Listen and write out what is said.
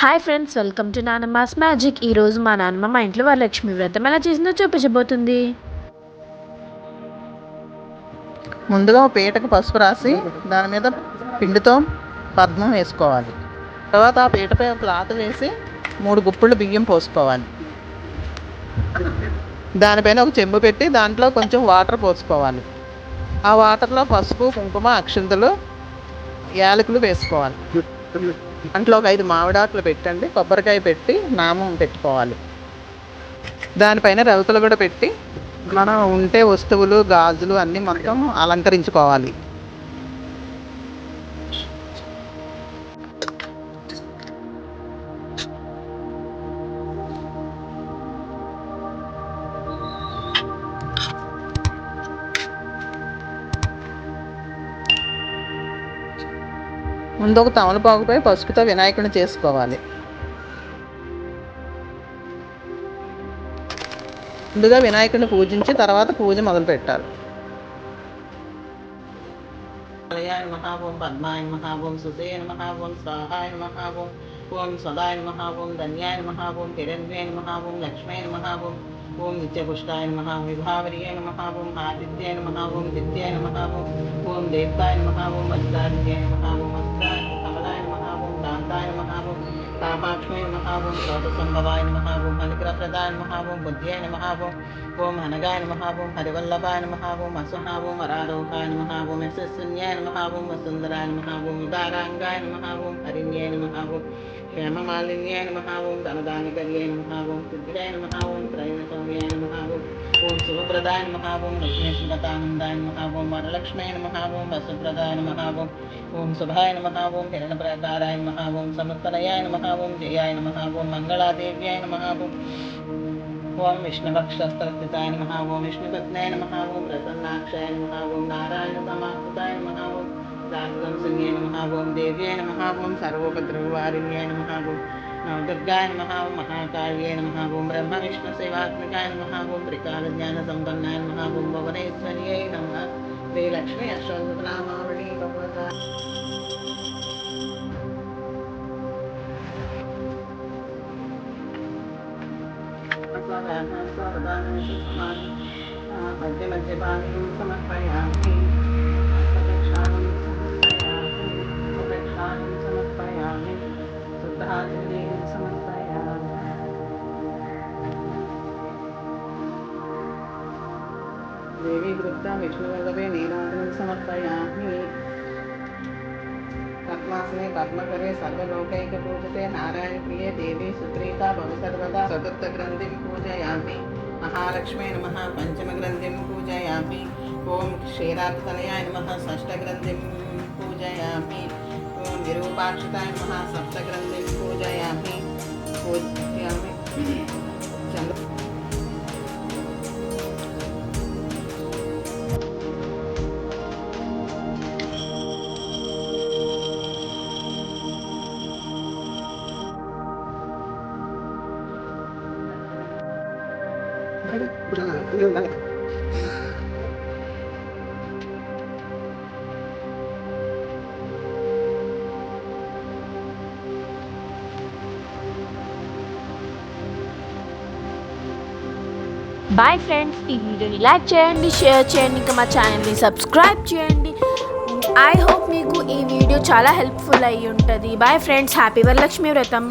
Hi friends, welcome to Nanamma's magic. ఈరోజు మా నాన్నమ్మ మా ఇంట్లో వరలక్ష్మి వ్రతం ఎలా చేసిందో చూపించబోతుంది. ముందుగా పీటకు పసుపు రాసి దాని మీద పిండితో పద్మం వేసుకోవాలి. తర్వాత ఆ పీటపై ఒక క్లాత్ వేసి 3 గుప్పుళ్ళు బియ్యం పోసుకోవాలి. దానిపైన ఒక చెంబు పెట్టి దాంట్లో కొంచెం వాటర్ పోసుకోవాలి. ఆ వాటర్లో పసుపు, కుంకుమ, అక్షింతలు, యాలకులు వేసుకోవాలి. దాంట్లో ఒక 5 మామిడాకులు పెట్టండి, కొబ్బరికాయ పెట్టి నామం పెట్టుకోవాలి. దానిపైన రవికలు కూడా పెట్టి మనం ఉంటే వస్తువులు, గాజులు అన్నీ మొత్తం అలంకరించుకోవాలి. ముందు ఒక తమలపాకుపై పసుపుతో వినాయకుడిని చేసుకోవాలి. ముందుగా వినాయకుడిని పూజించి తర్వాత పూజ మొదలు పెట్టాలి. ఓం పద్మాయ నమః, ఓం సుతే నమః, ఓం స్వాహాయ నమః, ఓం సదాయ నమః, ఓం ధన్యాయ నమః, ఓం హిరణ్యాయ నమః, ఓం లక్ష్మీ నమః, ఓం నిత్యపుష్టాయ నమః, విభావర్యాయ నమః, ఓం ఆదిత్యాయ నమః, ఓం దిత్యాయ నమః, ఓం దేవతాయ నమః, ఓం వజ్రాదిత్యాయ నమః, ఓం కమలాయ నమః, ఓం కాంతాయ నమః, ఓం కామాక్షాయ నమః, ఓం లోకసంభవాయ నమః, ఓం అనుగ్రహప్రదాయ నమః, ఓం బుద్ధ్యాయ నమః, ఓం హనగాయ నమః, ఓం హరివల్లభాయ నమః, ఓం అసుహ, ఓం వరారోహాయ నమః, ఓం యశస్విన్యాయ నమః, ఓం వసుందరాయ నమః, ఓం ఉదారాంగాయ నమః, ఓం హరిణ్యాయ నమః, ఓం క్షేమమాలిన్యాయ నమః, ఓం ధనదానికర్యాయ నమః, ఓం సిద్ధ్యాయ నమః, ఓం త్రైనసౌమ్యాయ నమః, ఓం శుభప్రదాయ నమః, ఓం లక్ష్మీశుభతానందాయ నమః, ఓం వరలక్ష్మీ నమః, ఓం వసుప్రదాయ నమః, ఓం శుభాయ నమః, ఓం హిరణప్రకారాయ నమః, ఓం సమర్పణయాయ నమః, ఓం జయాయ నమః, ఓం మంగళాదేవ్యాయ నమః, ఓం విష్ణువక్షస్థితాయ నమః, ఓం విష్ణుపత్నాయ నమః, ఓం ప్రసన్నాక్షాయ నమః, ఓం నారాయణ సమాకృతాయ నమః, ఓం రాజవంశన్యాయ నమః, ఓం దేవ్యాయ నమః, ఓం సర్వోపద్రవవారిణ్యాయ నమః, ఓం నవదుర్గాయ నమః, ఓం మహాకాళ్యాయ నమః, ఓం బ్రహ్మ విష్ణు శివాత్మికాయ నమః, ఓం త్రికాల జ్ఞాన సంపన్నాయ నమః, ఓం భువనేశ్వర్యై నమః. శ్రీలక్ష్మీ అష్టోత్తరనామావళి భగవత మధ్య మధ్య పానీయం సమర్పయామి, సమర్పయామి, శుద్ధాంజలిం సమర్పయామి. దేవీ వృద్ధ విష్ణువల్లభే నీరాజనం సమర్పయామి. పద్మాసనే పద్మకరే సర్వలోకైకపూజితే నారాయణప్రియే దేవీ సుప్రీతా భవ సర్వదా. చతుర్థగ్రంథిం పూజయామి. మహాలక్ష్మీ నమః, పంచమగ్రంథిం పూజయామి. ఓం క్షీరాబ్ధతనయాయ నమః, షష్ఠగ్రంథిం పూజయామి. ఓం విరూపాక్షితాయ నమః, సప్తగ్రంథిం పూజయామి. బాయ్ ఫ్రెండ్స్, ఈ వీడియోని లైక్ చేయండి, షేర్ చేయండి, ఇంకా మా ఛానల్ని సబ్స్క్రైబ్ చేయండి. ఐ హోప్ మీకు ఈ వీడియో చాలా హెల్ప్ఫుల్ అయ్యి ఉంటుంది. బాయ్ ఫ్రెండ్స్, హ్యాపీ వరలక్ష్మి వ్రతం.